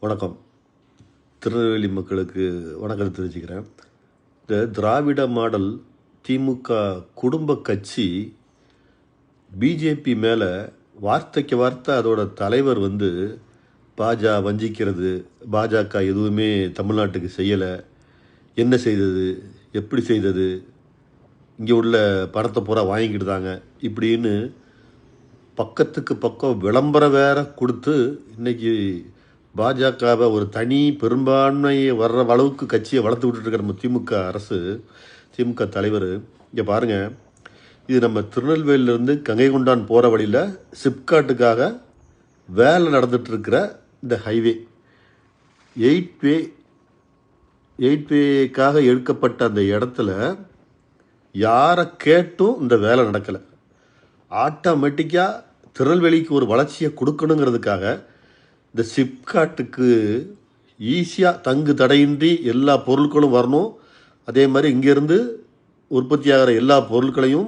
வணக்கம். திருநெல்வேலி மக்களுக்கு வணக்கத்தை தெரிவிச்சுக்கிறேன். இந்த திராவிட மாடல் திமுக குடும்ப கட்சி பிஜேபி மேலே வார்த்தைக்கு வார்த்தை அதோட தலைவர் வஞ்சிக்கிறது, பாஜக எதுவுமே தமிழ்நாட்டுக்கு செய்யலை, என்ன செய்தது, எப்படி செய்தது, இங்கே உள்ள பணத்தை பூரா வாங்கிக்கிட்டுதாங்க இப்படின்னு பக்கத்துக்கு பக்கம் விளம்பரம் வேற கொடுத்து இன்னைக்கு பாஜகவை ஒரு தனி பெரும்பான்மையை வர்ற அளவுக்கு கட்சியை வளர்த்து விட்டுட்டு இருக்கிற நம்ம திமுக அரசு, திமுக தலைவர். இங்கே பாருங்கள், இது நம்ம திருநெல்வேலியிலேருந்து கங்கை கொண்டான் போகிற வழியில் சிப்காட்டுக்காக வேலை நடந்துகிட்ருக்கிற இந்த ஹைவே எயிட்வேக்காக எடுக்கப்பட்ட அந்த இடத்துல யாரை கேட்டும் இந்த வேலை நடக்கலை. ஆட்டோமேட்டிக்காக திருநெல்வேலிக்கு ஒரு வளர்ச்சியை கொடுக்கணுங்கிறதுக்காக இந்த சிப்காட்டுக்கு ஈஸியாக தங்கு தடையின்றி எல்லா பொருட்களும் வரணும், அதே மாதிரி இங்கேருந்து உற்பத்தி ஆகிற எல்லா பொருட்களையும்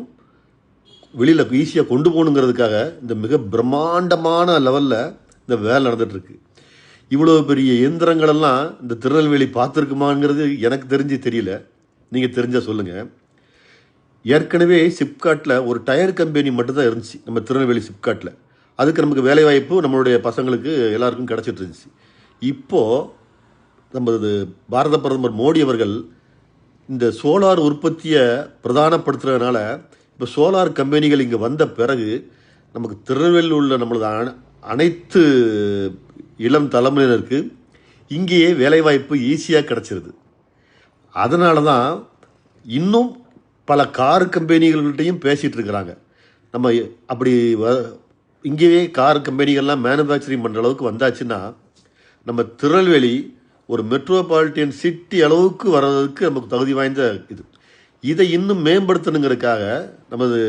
வெளியில் ஈஸியாக கொண்டு போகணுங்கிறதுக்காக இந்த மிக பிரம்மாண்டமான லெவலில் இந்த வேலை நடந்துகிட்ருக்கு. இவ்வளோ பெரிய இயந்திரங்களெல்லாம் இந்த திருநெல்வேலி பார்த்துருக்குமாங்கிறது எனக்கு தெரிஞ்சு தெரியல, நீங்கள் தெரிஞ்சால் சொல்லுங்கள். ஏற்கனவே சிப்காட்டில் ஒரு டயர் கம்பெனி மட்டும்தான் இருந்துச்சு நம்ம திருநெல்வேலி சிப்காட்டில். அதுக்கு நமக்கு வேலைவாய்ப்பு நம்மளுடைய பசங்களுக்கு எல்லாருக்கும் கிடச்சிட்டு இருந்துச்சு. இப்போது நமது பாரத பிரதமர் மோடி அவர்கள் இந்த சோலார் உற்பத்தியை பிரதானப்படுத்துறதுனால இப்போ சோலார் கம்பெனிகள் இங்கே வந்த பிறகு நமக்கு திருநெல்வேலியில் உள்ள நம்மளது அனைத்து இளம் தலைமுறையினருக்கு இங்கேயே வேலைவாய்ப்பு ஈஸியாக கிடச்சிருது. அதனால தான் இன்னும் பல கார் கம்பெனிகள்கிட்டையும் பேசிகிட்டு இருக்கிறாங்க. நம்ம அப்படி இங்கேயே கார் கம்பெனிகள்லாம் மேனுஃபேக்சரிங் பண்ணுற அளவுக்கு வந்தாச்சுன்னா நம்ம திருநெல்வேலி ஒரு மெட்ரோபாலிட்டன் சிட்டி அளவுக்கு வர்றதுக்கு நமக்கு தகுதி வாய்ந்த இதை இன்னும் மேம்படுத்தணுங்கிறதுக்காக நமது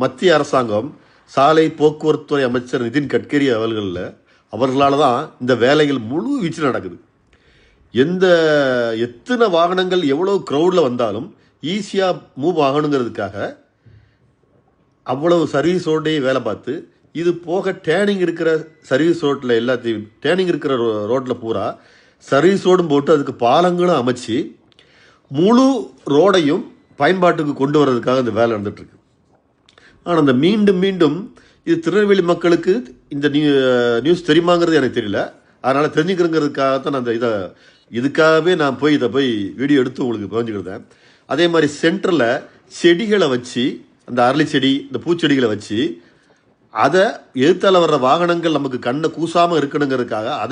மத்திய அரசாங்கம் சாலை போக்குவரத்துறை அமைச்சர் நிதின் கட்கரி அவர்களால் தான் இந்த வேலைகள் முழு வீச்சில் நடக்குது. எத்தனை வாகனங்கள் எவ்வளோ க்ரௌடில் வந்தாலும் ஈஸியாக மூவ் ஆகணுங்கிறதுக்காக அவ்வளவு சர்வீஸ் ரோட்டையே வேலை பார்த்து, இது போக டேர்னிங் இருக்கிற சர்வீஸ் ரோட்டில் எல்லாத்தையும் டேர்னிங் இருக்கிற ரோட்டில் பூரா சர்வீஸ் ரோடும் போட்டு அதுக்கு பாலங்களும் அமைச்சு முழு ரோடையும் பயன்பாட்டுக்கு கொண்டு வர்றதுக்காக இந்த வேலை நடந்துகிட்ருக்கு. ஆனால் அந்த மீண்டும் இது திருநெல்வேலி மக்களுக்கு இந்த நியூஸ் தெரியுமாங்கிறது எனக்கு தெரியல. அதனால் தெரிஞ்சுக்கிறதுக்காகத்தான் நான் இதுக்காகவே நான் இதை போய் வீடியோ எடுத்து உங்களுக்கு புரிஞ்சுக்கிட்டேன். அதே மாதிரி சென்டரில் செடிகளை வச்சு, அந்த அரளி செடி, இந்த பூச்செடிகளை வச்சு அதை எதிர்த்தால வர்ற வாகனங்கள் நமக்கு கண்ணை கூசாமல் இருக்கணுங்கிறதுக்காக அதை